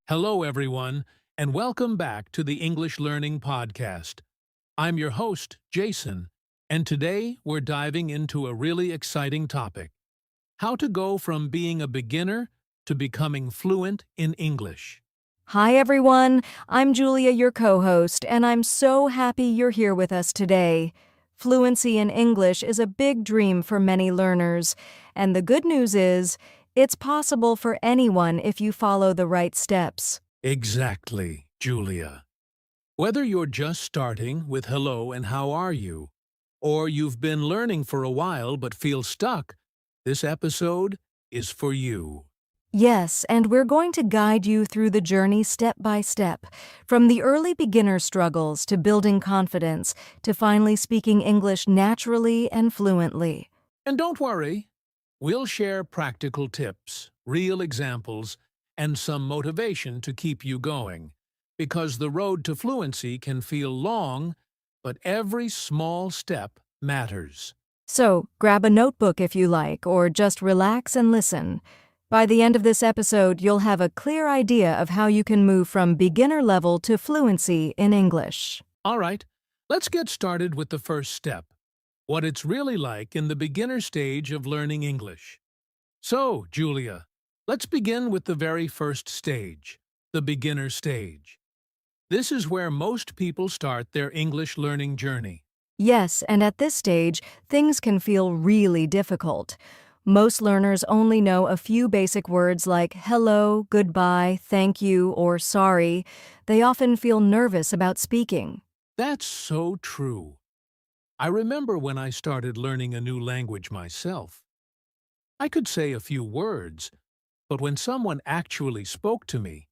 Hello, everyone, and welcome back to the English Learning Podcast. I'm your host, Jason, and today we're diving into a really exciting topic: how to go from being a beginner to becoming fluent in English. Hi, everyone. I'm Julia, your co-host, and I'm so happy you're here with us today. Fluency in English is a big dream for many learners, and the good news is it's possible for anyone if you follow the right steps. Exactly, Julia. Whether you're just starting with hello and how are you, or you've been learning for a while but feel stuck, this episode is for you. Yes, and we're going to guide you through the journey step by step, from the early beginner struggles to building confidence to finally speaking English naturally and fluently. And don't worry, we'll share practical tips, real examples, and some motivation to keep you going. Because the road to fluency can feel long, but every small step matters. So, grab a notebook if you like, or just relax and listen. By the end of this episode, you'll have a clear idea of how you can move from beginner level to fluency in English. All right, let's get started with the first step: what it's really like in the beginner stage of learning English. So, Julia, let's begin with the very first stage, the beginner stage. This is where most people start their English learning journey. Yes, and at this stage, things can feel really difficult. Most learners only know a few basic words like hello, goodbye, thank you, or sorry. They often feel nervous about speaking. That's so true. I remember when I started learning a new language myself. I could say a few words, but when someone actually spoke to me,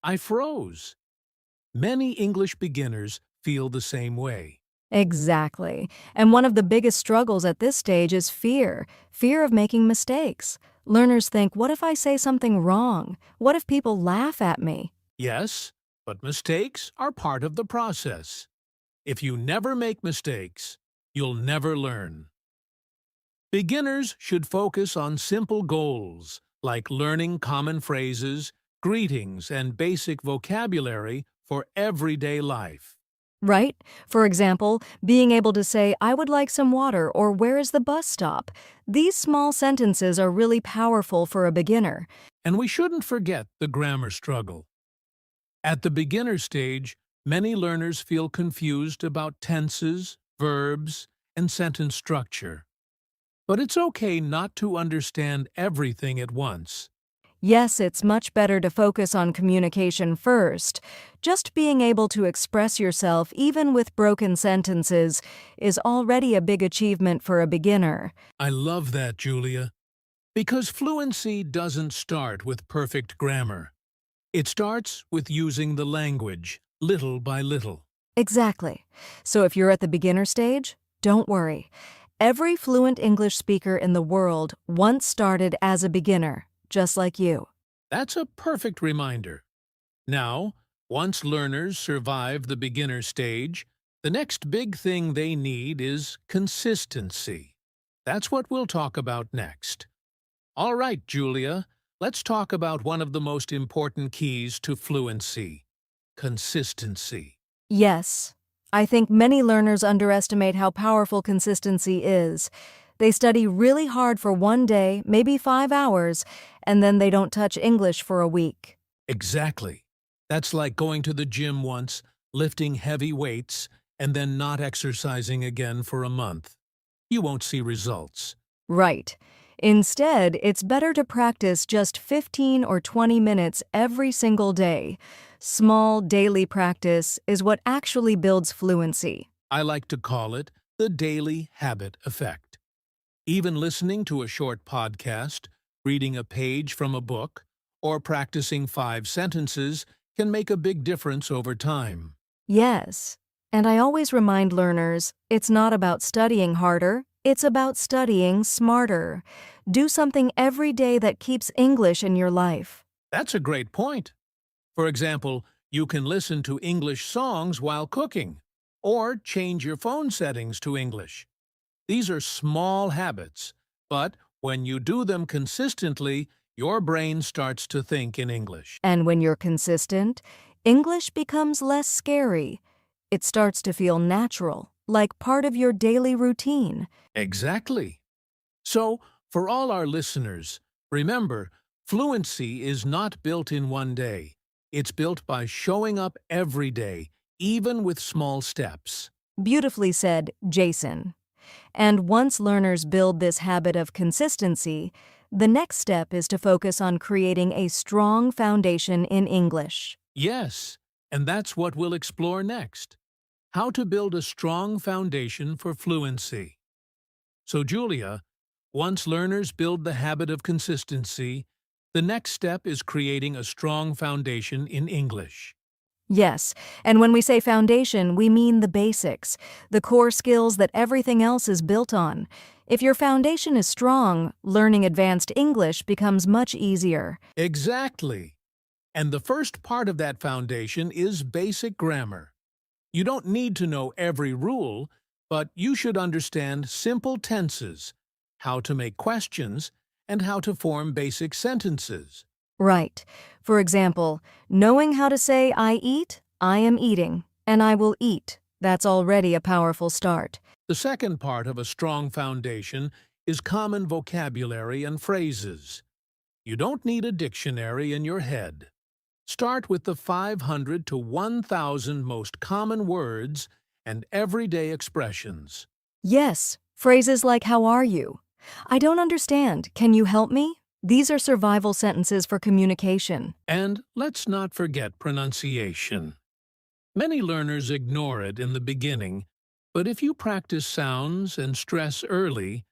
I froze. Many English beginners feel the same way. Exactly. And one of the biggest struggles at this stage is fear of making mistakes. Learners think, what if I say something wrong? What if people laugh at me? Yes, but mistakes are part of the process. If you never make mistakes, you'll never learn. Beginners should focus on simple goals, like learning common phrases, greetings, and basic vocabulary for everyday life. Right? For example, being able to say, I would like some water, or where is the bus stop? These small sentences are really powerful for a beginner. And we shouldn't forget the grammar struggle. At the beginner stage, many learners feel confused about tenses, verbs, and sentence structure. But it's okay not to understand everything at once. Yes, it's much better to focus on communication first. Just being able to express yourself, even with broken sentences, is already a big achievement for a beginner. I love that, Julia, because fluency doesn't start with perfect grammar. It starts with using the language, little by little. Exactly. So if you're at the beginner stage, don't worry. Every fluent English speaker in the world once started as a beginner, just like you. That's a perfect reminder. Now, once learners survive the beginner stage, the next big thing they need is consistency. That's what we'll talk about next. All right, Julia, let's talk about one of the most important keys to fluency: consistency. Yes, I think many learners underestimate how powerful consistency is. They study really hard for one day, maybe 5 hours, and then they don't touch English for a week. Exactly. That's like going to the gym once, lifting heavy weights, and then not exercising again for a month. You won't see results. Right. Instead, it's better to practice just 15 or 20 minutes every single day. Small, daily practice is what actually builds fluency. I like to call it the daily habit effect. Even listening to a short podcast, reading a page from a book, or practicing 5 sentences can make a big difference over time. Yes. And I always remind learners, it's not about studying harder, it's about studying smarter. Do something every day that keeps English in your life. That's a great point. For example, you can listen to English songs while cooking, or change your phone settings to English. These are small habits, but when you do them consistently, your brain starts to think in English. And when you're consistent, English becomes less scary. It starts to feel natural, like part of your daily routine. Exactly. So, for all our listeners, remember, fluency is not built in one day. It's built by showing up every day, even with small steps. Beautifully said, Jason. And once learners build this habit of consistency, the next step is to focus on creating a strong foundation in English. Yes, and that's what we'll explore next. How to build a strong foundation for fluency. So, Julia, once learners build the habit of consistency, the next step is creating a strong foundation in English. Yes, and when we say foundation, we mean the basics, the core skills that everything else is built on. If your foundation is strong, learning advanced English becomes much easier. Exactly. And the first part of that foundation is basic grammar. You don't need to know every rule, but you should understand simple tenses, how to make questions, and how to form basic sentences. Right. For example, knowing how to say I eat, I am eating, and I will eat. That's already a powerful start. The second part of a strong foundation is common vocabulary and phrases. You don't need a dictionary in your head. Start with the 500 to 1,000 most common words and everyday expressions. Yes, phrases like how are you? I don't understand. Can you help me? These are survival sentences for communication. And let's not forget pronunciation. Many learners ignore it in the beginning, but if you practice sounds and stress early,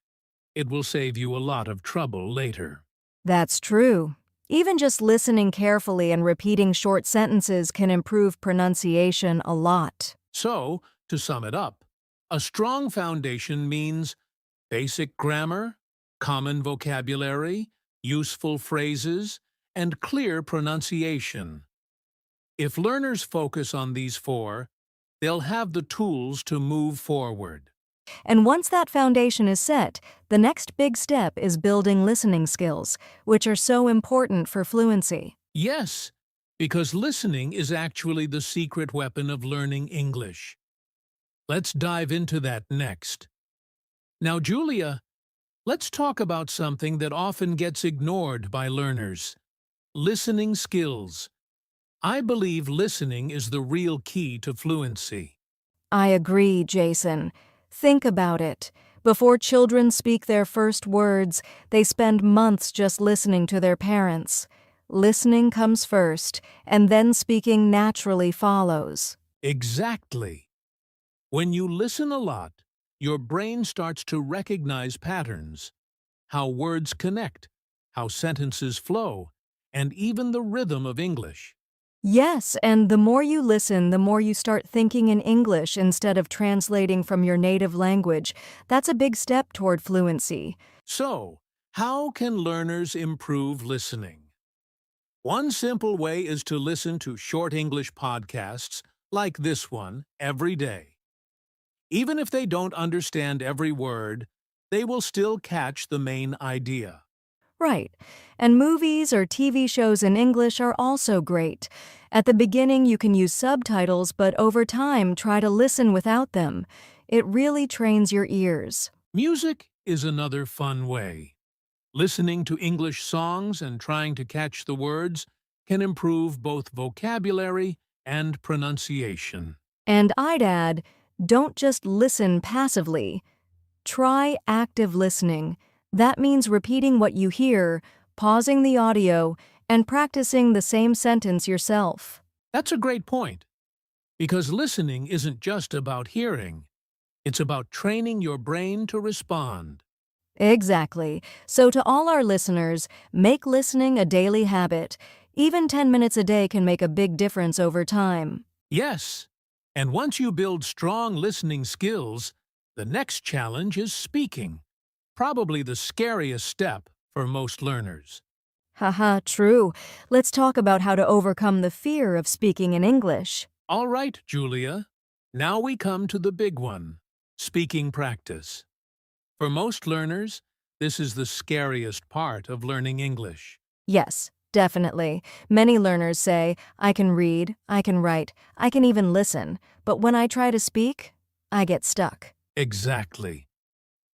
it will save you a lot of trouble later. That's true. Even just listening carefully and repeating short sentences can improve pronunciation a lot. So, to sum it up, a strong foundation means basic grammar, common vocabulary, useful phrases, and clear pronunciation. If learners focus on these four, they'll have the tools to move forward. And once that foundation is set, the next big step is building listening skills, which are so important for fluency. Yes, because listening is actually the secret weapon of learning English. Let's dive into that next. Now, Julia, let's talk about something that often gets ignored by learners: listening skills. I believe listening is the real key to fluency. I agree, Jason. Think about it. Before children speak their first words, they spend months just listening to their parents. Listening comes first, and then speaking naturally follows. Exactly. When you listen a lot, your brain starts to recognize patterns, how words connect, how sentences flow, and even the rhythm of English. Yes, and the more you listen, the more you start thinking in English instead of translating from your native language. That's a big step toward fluency. So, how can learners improve listening? One simple way is to listen to short English podcasts like this one every day. Even if they don't understand every word, they will still catch the main idea. Right. And movies or TV shows in English are also great. At the beginning, you can use subtitles, but over time, try to listen without them. It really trains your ears. Music is another fun way. Listening to English songs and trying to catch the words can improve both vocabulary and pronunciation. And I'd add, don't just listen passively. Try active listening. That means repeating what you hear, pausing the audio, and practicing the same sentence yourself. That's a great point, because listening isn't just about hearing. It's about training your brain to respond. Exactly. So to all our listeners, make listening a daily habit. Even 10 minutes a day can make a big difference over time. Yes, and once you build strong listening skills, the next challenge is speaking, probably the scariest step for most learners. Haha, true. Let's talk about how to overcome the fear of speaking in English. All right, Julia, now we come to the big one: speaking practice. For most learners, this is the scariest part of learning English. Yes, definitely. Many learners say, I can read, I can write, I can even listen, but when I try to speak, I get stuck. Exactly.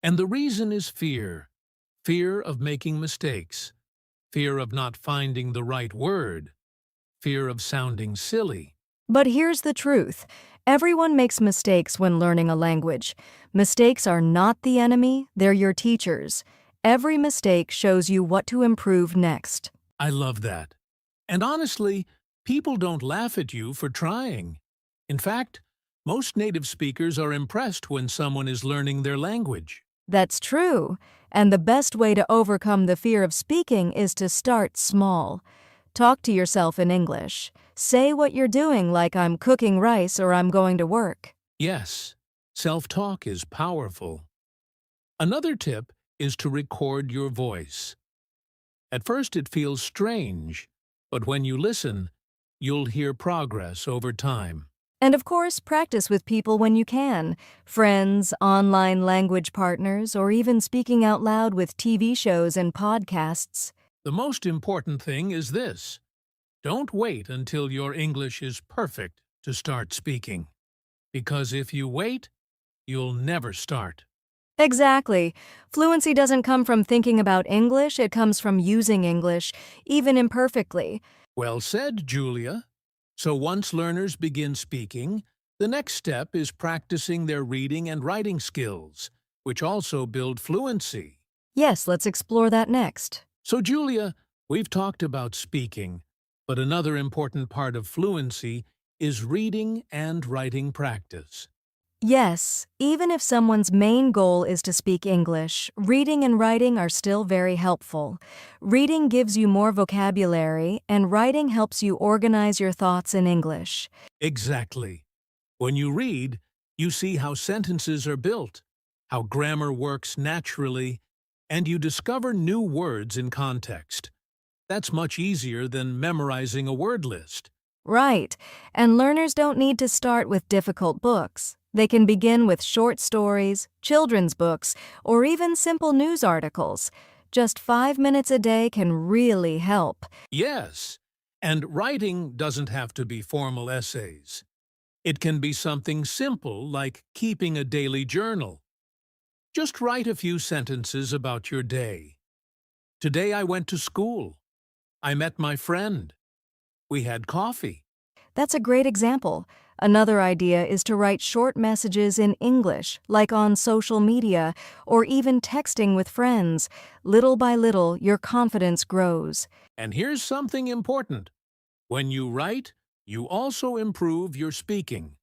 And the reason is fear. Fear of making mistakes. Fear of not finding the right word. Fear of sounding silly. But here's the truth. Everyone makes mistakes when learning a language. Mistakes are not the enemy, they're your teachers. Every mistake shows you what to improve next. I love that. And honestly, people don't laugh at you for trying. In fact, most native speakers are impressed when someone is learning their language. That's true. And the best way to overcome the fear of speaking is to start small. Talk to yourself in English. Say what you're doing, like I'm cooking rice or I'm going to work. Yes, self-talk is powerful. Another tip is to record your voice. At first it feels strange, but when you listen, you'll hear progress over time. And of course, practice with people when you can. Friends, online language partners, or even speaking out loud with TV shows and podcasts. The most important thing is this: don't wait until your English is perfect to start speaking. Because if you wait, you'll never start. Exactly. Fluency doesn't come from thinking about English, it comes from using English, even imperfectly. Well said, Julia. So once learners begin speaking, the next step is practicing their reading and writing skills, which also build fluency. Yes, let's explore that next. So, Julia, we've talked about speaking, but another important part of fluency is reading and writing practice. Yes, even if someone's main goal is to speak English, reading and writing are still very helpful. Reading gives you more vocabulary, and writing helps you organize your thoughts in English. Exactly. When you read, you see how sentences are built, how grammar works naturally, and you discover new words in context. That's much easier than memorizing a word list. Right, and learners don't need to start with difficult books. They can begin with short stories, children's books, or even simple news articles. Just 5 minutes a day can really help. Yes, and writing doesn't have to be formal essays. It can be something simple like keeping a daily journal. Just write a few sentences about your day. Today I went to school. I met my friend. We had coffee. That's a great example. Another idea is to write short messages in English, like on social media, or even texting with friends. Little by little, your confidence grows. And here's something important. When you write, you also improve your speaking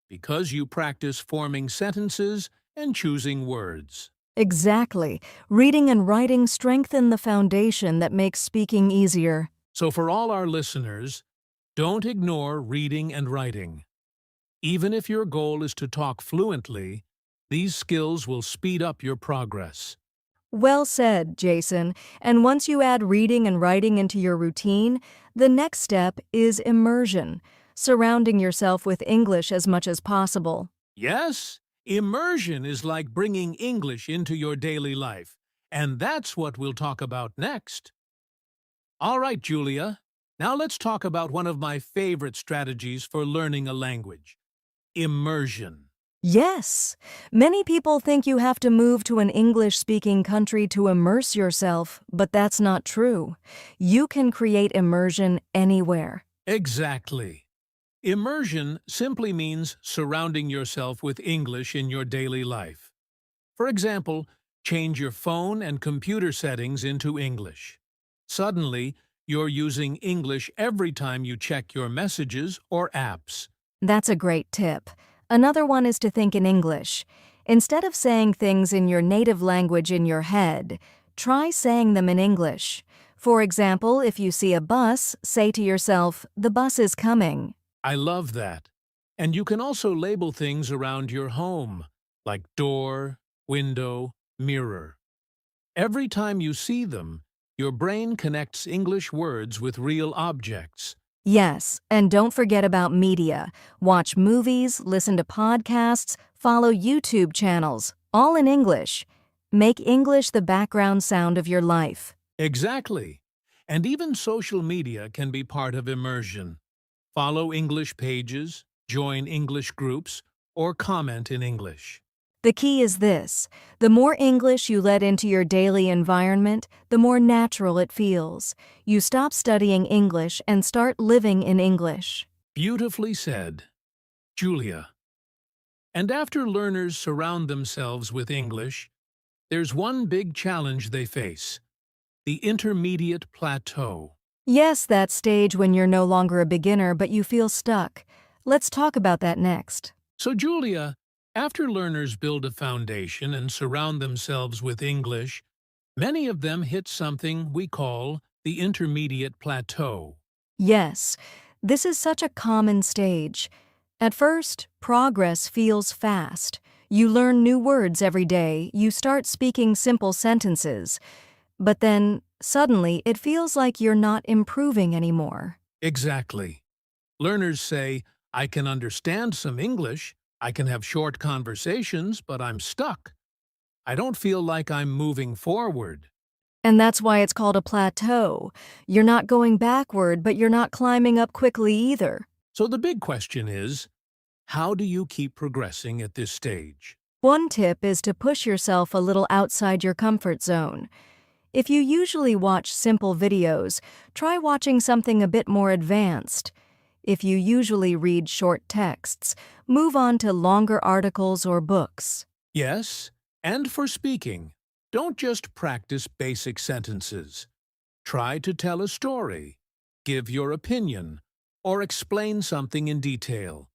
because you practice forming sentences and choosing words. Exactly. Reading and writing strengthen the foundation that makes speaking easier. So for all our listeners, don't ignore reading and writing. Even if your goal is to talk fluently, these skills will speed up your progress. Well said, Jason. And once you add reading and writing into your routine, the next step is immersion, surrounding yourself with English as much as possible. Yes, immersion is like bringing English into your daily life, and that's what we'll talk about next. All right, Julia, now let's talk about one of my favorite strategies for learning a language: immersion. Yes, many people think you have to move to an English-speaking country to immerse yourself, but that's not true. You can create immersion anywhere. Exactly. Immersion simply means surrounding yourself with English in your daily life. For example, change your phone and computer settings into English. Suddenly, you're using English every time you check your messages or apps. That's a great tip. Another one is to think in English. Instead of saying things in your native language in your head, try saying them in English. For example, if you see a bus, say to yourself, "The bus is coming." I love that. And you can also label things around your home, like door, window, mirror. Every time you see them, your brain connects English words with real objects. Yes, and don't forget about media. Watch movies, listen to podcasts, follow YouTube channels, all in English. Make English the background sound of your life. Exactly. And even social media can be part of immersion. Follow English pages, join English groups, or comment in English. The key is this: the more English you let into your daily environment, the more natural it feels. You stop studying English and start living in English. Beautifully said, Julia. And after learners surround themselves with English, there's one big challenge they face: the intermediate plateau. Yes, that stage when you're no longer a beginner but you feel stuck. Let's talk about that next. So, Julia, after learners build a foundation and surround themselves with English, many of them hit something we call the intermediate plateau. Yes, this is such a common stage. At first, progress feels fast. You learn new words every day, you start speaking simple sentences. But then, suddenly, it feels like you're not improving anymore. Exactly. Learners say, I can understand some English, I can have short conversations, but I'm stuck. I don't feel like I'm moving forward. And that's why it's called a plateau. You're not going backward, but you're not climbing up quickly either. So the big question is, how do you keep progressing at this stage? One tip is to push yourself a little outside your comfort zone. If you usually watch simple videos, try watching something a bit more advanced. If you usually read short texts, move on to longer articles or books. Yes, and for speaking, don't just practice basic sentences. Try to tell a story, give your opinion, or explain something in detail.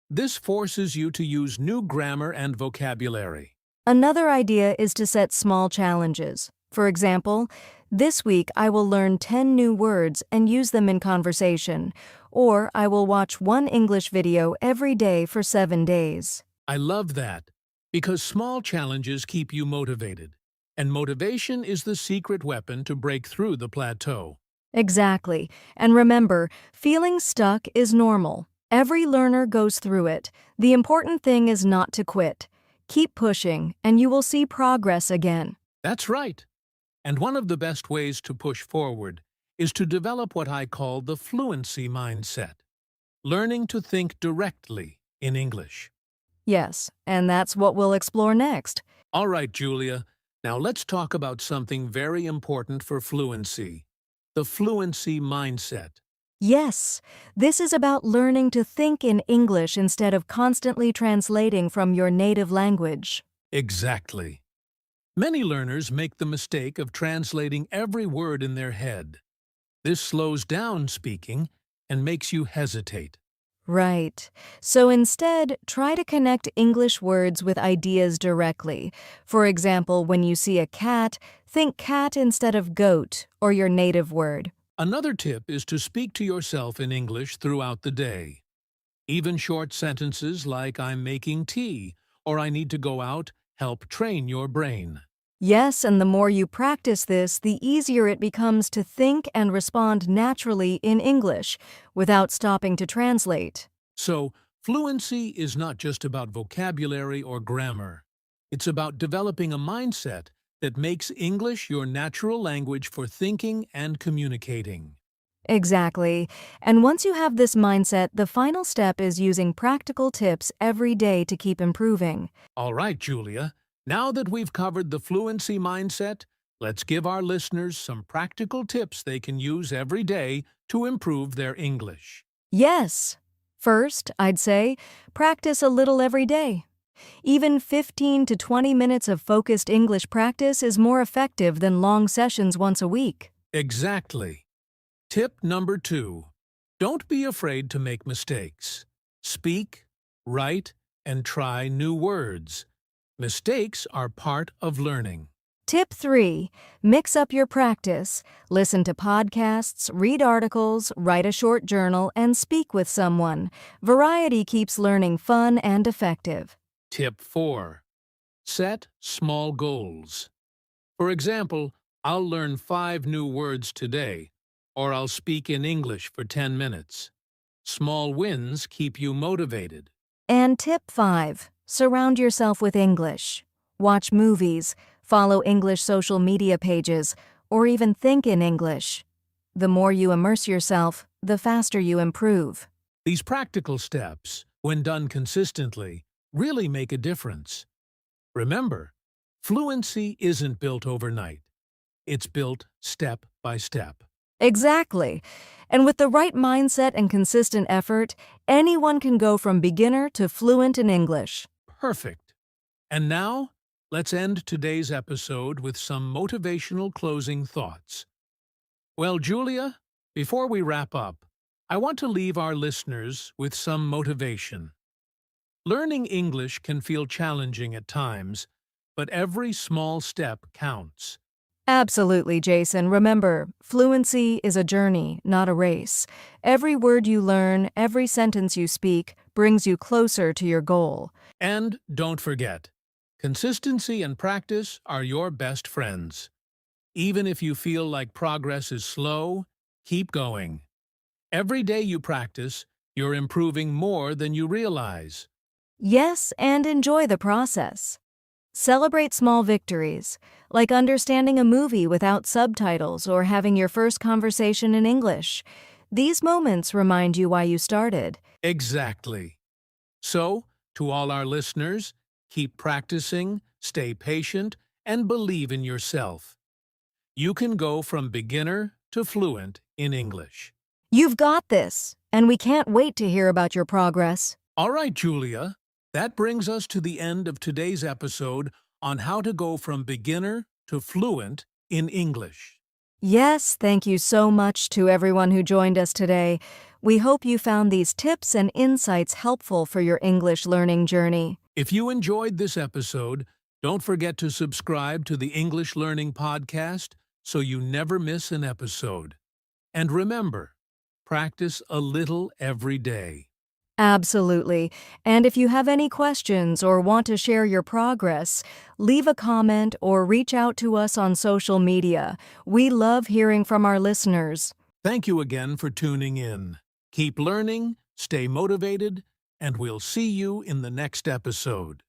This forces you to use new grammar and vocabulary. Another idea is to set small challenges. For example, this week I will learn 10 new words and use them in conversation, or I will watch one English video every day for 7 days. I love that, because small challenges keep you motivated, and motivation is the secret weapon to break through the plateau. Exactly. And remember, feeling stuck is normal. Every learner goes through it. The important thing is not to quit. Keep pushing, and you will see progress again. That's right. And one of the best ways to push forward is to develop what I call the fluency mindset, learning to think directly in English. Yes, and that's what we'll explore next. All right, Julia, now let's talk about something very important for fluency, the fluency mindset. Yes, this is about learning to think in English instead of constantly translating from your native language. Exactly. Many learners make the mistake of translating every word in their head. This slows down speaking and makes you hesitate. Right. So instead, try to connect English words with ideas directly. For example, when you see a cat, think cat instead of goat or your native word. Another tip is to speak to yourself in English throughout the day. Even short sentences like I'm making tea or I need to go out help train your brain. Yes, and the more you practice this, the easier it becomes to think and respond naturally in English without stopping to translate. So, fluency is not just about vocabulary or grammar. It's about developing a mindset that makes English your natural language for thinking and communicating. Exactly. And once you have this mindset, the final step is using practical tips every day to keep improving. All right, Julia. Now that we've covered the fluency mindset, let's give our listeners some practical tips they can use every day to improve their English. Yes. First, I'd say, practice a little every day. Even 15 to 20 minutes of focused English practice is more effective than long sessions once a week. Exactly. Tip number 2. Don't be afraid to make mistakes. Speak, write, and try new words. Mistakes are part of learning. Tip 3. Mix up your practice. Listen to podcasts, read articles, write a short journal, and speak with someone. Variety keeps learning fun and effective. Tip 4. Set small goals. For example, I'll learn 5 new words today, or I'll speak in English for 10 minutes. Small wins keep you motivated. And tip 5. Surround yourself with English. Watch movies, follow English social media pages, or even think in English. The more you immerse yourself, the faster you improve. These practical steps, when done consistently, really make a difference. Remember, fluency isn't built overnight. It's built step by step. Exactly. And with the right mindset and consistent effort, anyone can go from beginner to fluent in English. Perfect. And now, let's end today's episode with some motivational closing thoughts. Well, Julia, before we wrap up, I want to leave our listeners with some motivation. Learning English can feel challenging at times, but every small step counts. Absolutely, Jason. Remember, fluency is a journey, not a race. Every word you learn, every sentence you speak, brings you closer to your goal. And don't forget, consistency and practice are your best friends. Even if you feel like progress is slow, keep going. Every day you practice, you're improving more than you realize. Yes, and enjoy the process. Celebrate small victories, like understanding a movie without subtitles or having your first conversation in English. These moments remind you why you started. Exactly. So, to all our listeners, keep practicing, stay patient, and believe in yourself. You can go from beginner to fluent in English. You've got this, and we can't wait to hear about your progress. All right, Julia, that brings us to the end of today's episode on how to go from beginner to fluent in English. Yes, thank you so much to everyone who joined us today. We hope you found these tips and insights helpful for your English learning journey. If you enjoyed this episode, don't forget to subscribe to the English Learning Podcast so you never miss an episode. And remember, practice a little every day. Absolutely. And if you have any questions or want to share your progress, leave a comment or reach out to us on social media. We love hearing from our listeners. Thank you again for tuning in. Keep learning, stay motivated, and we'll see you in the next episode.